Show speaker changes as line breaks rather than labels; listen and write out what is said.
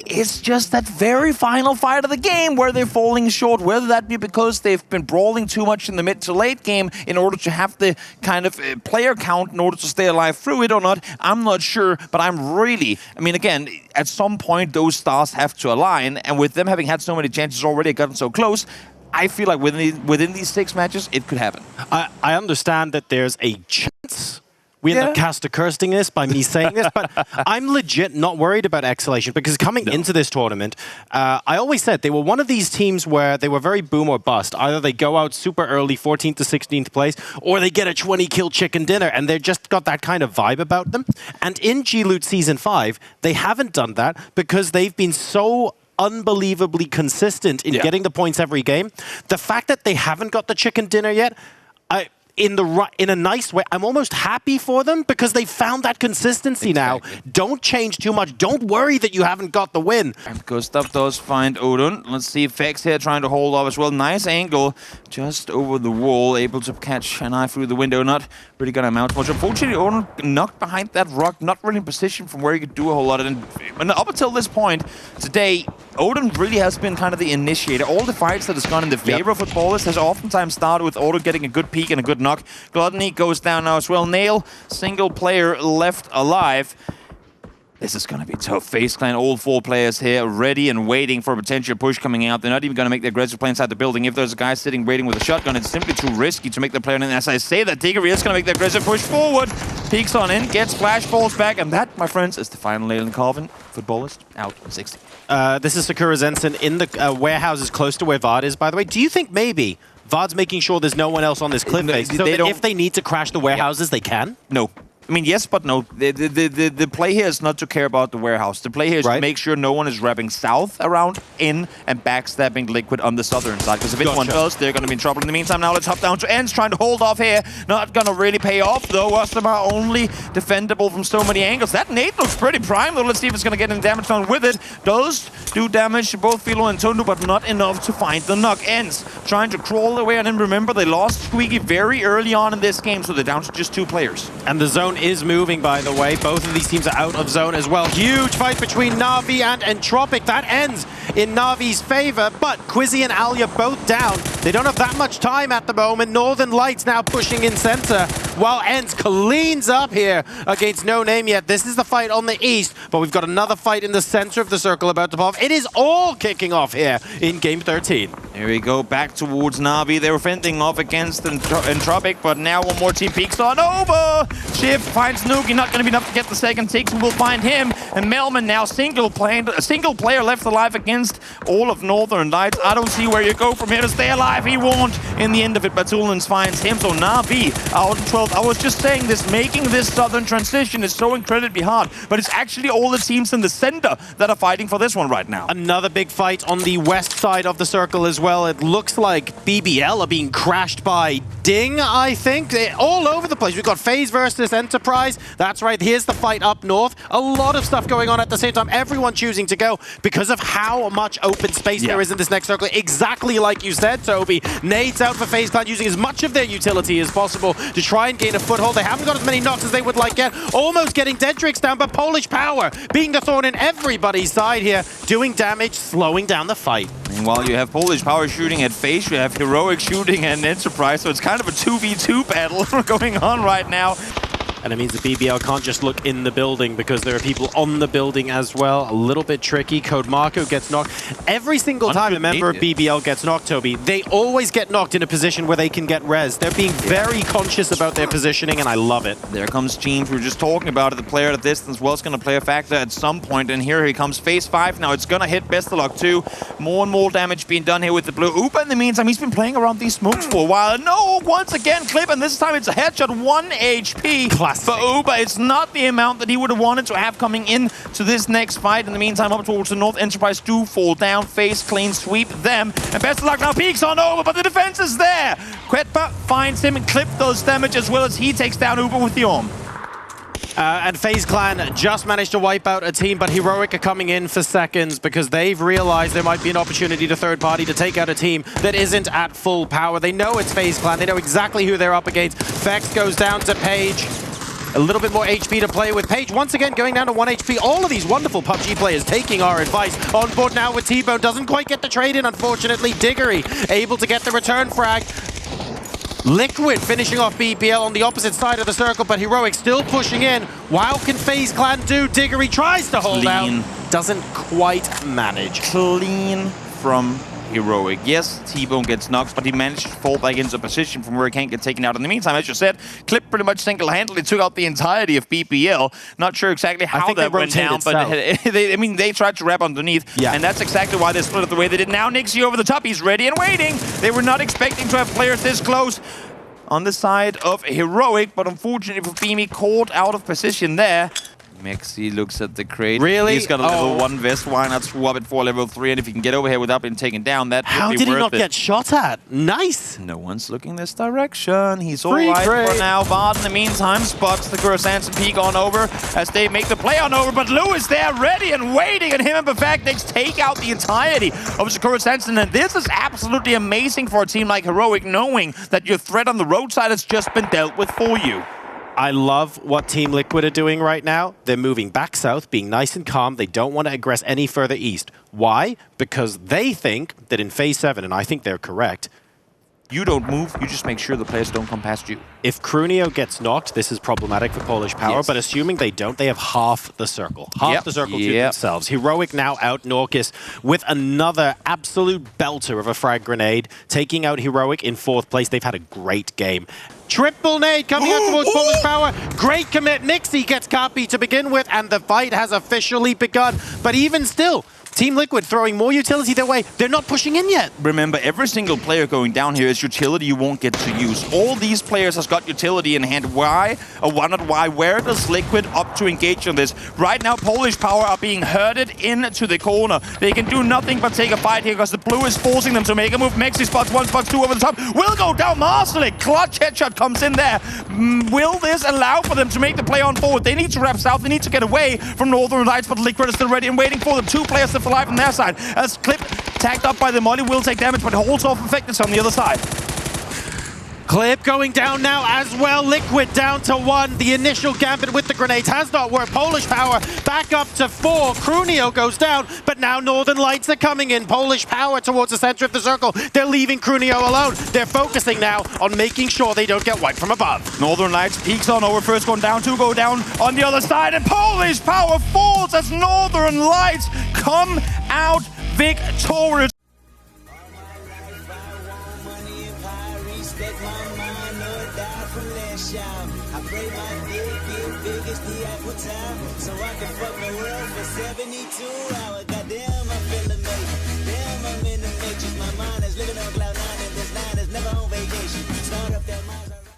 It's just that very final fight of the game where they're falling short, whether that be because they've been brawling too much in the mid to late game in order to have the kind of player count in order to stay alive through it or not. I'm not sure, but I mean, again, at some point those stars have to align, and with them having had so many chances already, gotten so close, I feel like within these 6 matches, it could happen.
I understand that there's a chance we end up caster cursing this by me saying this, but I'm legit not worried about Exhalation because coming into this tournament, I always said they were one of these teams where they were very boom or bust. Either they go out super early, 14th to 16th place, or they get a 20-kill chicken dinner, and they've just got that kind of vibe about them. And in G-Loot Season 5, they haven't done that because they've been so unbelievably consistent in getting the points every game. The fact that they haven't got the chicken dinner yet, in a nice way, I'm almost happy for them because they found that consistency now. Don't change too much. Don't worry that you haven't got the win.
And Gustav does find Odin. Let's see if Vex here trying to hold off as well. Nice angle just over the wall, able to catch an eye through the window. Not really gonna amount much. Unfortunately, Odin knocked behind that rock, not really in position from where he could do a whole lot. And up until this point today, Odin really has been kind of the initiator. All the fights that has gone in the favor of Footballers has oftentimes started with Odin getting a good peek and a good knock. Gluttony goes down now as well. Nail, single player left alive. This is going to be tough. FaZe Clan, all 4 players here, ready and waiting for a potential push coming out. They're not even going to make the aggressive play inside the building. If there's a guy sitting waiting with a shotgun, it's simply too risky to make the player in. And as I say that, Tiggery is going to make the aggressive push forward. Peeks on in, gets flashballs back, and that, my friends, is the final nail in the coffin. Footballers out in 60.
This is Sakura Zenson in the warehouses close to where Vard is, by the way. Do you think maybe Vard's making sure there's no one else on this cliff face, so that if they need to crash the warehouses, they can?
No. I mean, yes, but no. The play here is not to care about the warehouse. The play here is to make sure no one is wrapping south around in and backstabbing Liquid on the southern side. Because if anyone does, they're going to be in trouble. In the meantime, now let's hop down to Ends, trying to hold off here. Not going to really pay off, though. Wastamar only defendable from so many angles. That nade looks pretty prime, though. Let's see if it's going to get any damage done with it. Does do damage to both Philo and Tundu, but not enough to find the knock. Ends trying to crawl away, and then remember, they lost Squeaky very early on in this game, so they're down to just 2 players.
And the zone is moving, by the way. Both of these teams are out of zone as well. Huge fight between Na'Vi and Entropic. That ends in Na'Vi's favor, but Quizzy and Alia both down. They don't have that much time at the moment. Northern Lights now pushing in center, while Ends cleans up here against No Name Yet. This is the fight on the east, but we've got another fight in the center of the circle about to pop. It is all kicking off here in Game 13.
Here we go, back towards Na'Vi. They were fending off against Entropic, but now one more team peeks on over. Shift finds Nuki, not going to be enough to get the second tick, so we'll find him. And Melman now single player left alive against all of Northern Lights. I don't see where you go from here to stay alive. He won't in the end of it. Batulins finds him, so Na'Vi out in 12th. I was just saying this, making this southern transition is so incredibly hard, but it's actually all the teams in the center that are fighting for this one right now.
Another big fight on the west side of the circle as well. It looks like BBL are being crashed by Ding, I think. All over the place. We've got FaZe versus Enterprise. That's right, here's the fight up north. A lot of stuff going on at the same time. Everyone choosing to go because of how much open space there is in this next circle. Exactly like you said, Toby. Nades out for FaZe Clan, using as much of their utility as possible to try and gain a foothold. They haven't got as many knocks as they would like yet. Almost getting Dedrix down, but Polish Power being the thorn in everybody's side here, doing damage, slowing down the fight.
Meanwhile, you have Polish Power shooting at FaZe, you have Heroic shooting at Enterprise, so it's kind of a 2v2 battle going on right now.
And it means the BBL can't just look in the building because there are people on the building as well. A little bit tricky. Code Marco gets knocked. Every single time a member of BBL gets knocked, Toby, they always get knocked in a position where they can get res. They're being very conscious about their positioning, and I love it.
There comes James. We were just talking about it. The player at a distance was going to play a factor at some point, and here he comes. Phase 5 now. It's going to hit Bestalog too. More and more damage being done here with the blue. Upa, in the meantime, he's been playing around these smokes for a while. No, once again, Clip, and this time it's a headshot. 1 HP. Classic. For Uba. It's not the amount that he would have wanted to have coming in to this next fight. In the meantime, up towards the north, Enterprise do fall down. FaZe clean sweep them. And Bestalog now peeks on Uba, but the defense is there. Quetpa finds him and Clip those damage as well as he takes down Uba with the arm.
And FaZe Clan just managed to wipe out a team, but Heroic are coming in for seconds because they've realized there might be an opportunity to third party to take out a team that isn't at full power. They know it's FaZe Clan. They know exactly who they're up against. Vex goes down to Page. A little bit more HP to play with. Page once again going down to 1 HP. All of these wonderful PUBG players taking our advice. On board now with T-Bone. Doesn't quite get the trade in, unfortunately. Diggory able to get the return frag. Liquid finishing off BPL on the opposite side of the circle, but Heroic still pushing in. Wow, can FaZe Clan do? Diggory tries to hold out. Doesn't quite manage.
Clean from Heroic. Yes, T-Bone gets knocked, but he managed to fall back into position from where he can't get taken out. In the meantime, as you said, Clip pretty much single-handedly took out the entirety of BPL. Not sure exactly how that went down, but they tried to wrap underneath, and that's exactly why they split it the way they did. Now Nixie over the top, he's ready and waiting. They were not expecting to have players this close on the side of Heroic, but unfortunately for Beamy, caught out of position there. Mexi looks at the crate.
Really?
He's got a level 1 vest. Why not swap it for level 3? And if he can get over here without being taken down, that would be worth it.
How did he not get shot at? Nice.
No one's looking this direction. He's all right for now. Bard, in the meantime, spots the Coruscant peek on over as they make the play on over. But Lewis there, ready and waiting. And him and Bafaknix take out the entirety of Coruscant. And this is absolutely amazing for a team like Heroic, knowing that your threat on the roadside has just been dealt with for you.
I love what Team Liquid are doing right now. They're moving back south, being nice and calm. They don't want to aggress any further east. Why? Because they think that in Phase 7, and I think they're correct,
you don't move, you just make sure the players don't come past you.
If Crunio gets knocked, this is problematic for Polish Power, but assuming they don't, they have half the circle. Half the circle to themselves. Heroic now out Norcus with another absolute belter of a frag grenade, taking out Heroic in 4th place. They've had a great game. Triple nade coming out towards Polish Power. Great commit. Nixie gets copy to begin with, and the fight has officially begun. But even still, Team Liquid throwing more utility their way. They're not pushing in yet.
Remember, every single player going down here is utility you won't get to use. All these players has got utility in hand. Why? Or why not why? Where does Liquid up to engage on this? Right now, Polish Power are being herded into the corner. They can do nothing but take a fight here because the blue is forcing them to make a move. Mexi spots 1, spots 2 over the top. Will go down Marcelik. Clutch headshot comes in there. Will this allow for them to make the play on forward? They need to wrap south. They need to get away from Northern Lights, but Liquid is still ready and waiting for them. 2 players to alive on their side. As Clip tagged up by the molly will take damage, but holds off Effectus on the other side.
Clip going down now as well. Liquid down to 1. The initial gambit with the grenades has not worked. Polish Power back up to 4. Crunio goes down, but now Northern Lights are coming in. Polish Power towards the center of the circle. They're leaving Crunio alone. They're focusing now on making sure they don't get wiped from above.
Northern Lights peeks on over. First one down, 2 go down on the other side, and Polish Power falls as Northern Lights come out victorious.
I pray my dick get big as the Apple Town, so I can fuck the world for 72 hours. Goddamn.